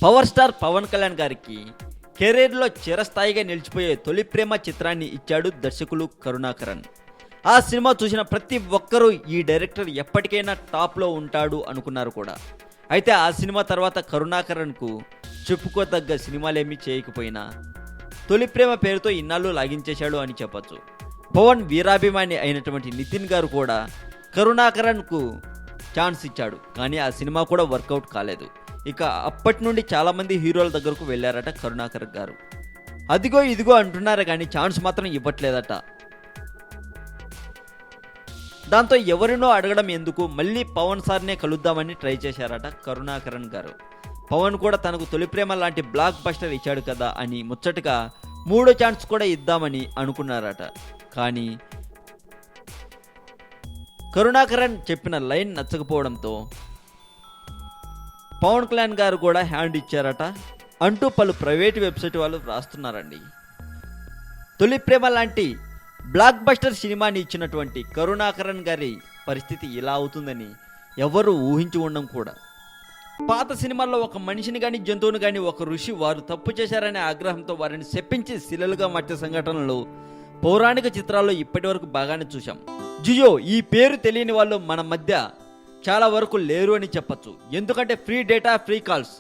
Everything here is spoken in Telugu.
పవర్ స్టార్ పవన్ కళ్యాణ్ గారికి కెరీర్లో చిరస్థాయిగా నిలిచిపోయే తొలి ప్రేమ చిత్రాన్ని ఇచ్చాడు దర్శకులు కరుణాకరన్. ఆ సినిమా చూసిన ప్రతి ఒక్కరూ ఈ డైరెక్టర్ ఎప్పటికైనా టాప్లో ఉంటాడు అనుకున్నారు కూడా. అయితే ఆ సినిమా తర్వాత కరుణాకరన్కు చెప్పుకోదగ్గ సినిమాలేమీ చేయకపోయినా తొలి ప్రేమ పేరుతో ఇన్నాళ్ళు లాగించేశాడు అని చెప్పొచ్చు. పవన్ వీరాభిమాని అయినటువంటి నితిన్ గారు కూడా కరుణాకరన్కు ఛాన్స్ ఇచ్చాడు, కానీ ఆ సినిమా కూడా వర్కౌట్ కాలేదు. ఇక అప్పటి నుండి చాలామంది హీరోల దగ్గరకు వెళ్ళారట కరుణాకర్ గారు. అదిగో ఇదిగో అంటున్నారు కానీ ఛాన్స్ మాత్రం ఇవ్వట్లేదట. దాంతో ఎవరినో అడగడం ఎందుకు, మళ్ళీ పవన్ సార్నే కలుద్దామని ట్రై చేశారట కరుణాకరన్ గారు. పవన్ కూడా తనకు తొలి ప్రేమ లాంటి బ్లాక్ బస్టర్ ఇచ్చాడు కదా అని ముచ్చటగా మూడో ఛాన్స్ కూడా ఇద్దామని అనుకున్నారట. కానీ కరుణాకరన్ చెప్పిన లైన్ నచ్చకపోవడంతో పవన్ కళ్యాణ్ గారు కూడా హ్యాండ్ ఇచ్చారట అంటూ పలు ప్రైవేట్ వెబ్సైట్ వాళ్ళు రాస్తున్నారండి. తొలి ప్రేమ లాంటి బ్లాక్ బస్టర్ సినిమాని ఇచ్చినటువంటి కరుణాకరన్ గారి పరిస్థితి ఇలా అవుతుందని ఎవరు ఊహించి ఉండం కూడా. పాత సినిమాల్లో ఒక మనిషిని కానీ జంతువుని కానీ ఒక ఋషి వారు తప్పు చేశారనే ఆగ్రహంతో వారిని శపించి శిలలుగా మార్చే సంఘటనలు పౌరాణిక చిత్రాల్లో ఇప్పటి వరకు బాగానే చూశాం. జియో ఈ పేరు తెలియని వాళ్ళు మన మధ్య చాలా వరకు లేరు అని చెప్పచ్చు. ఎందుకంటే ఫ్రీ డేటా, ఫ్రీ కాల్స్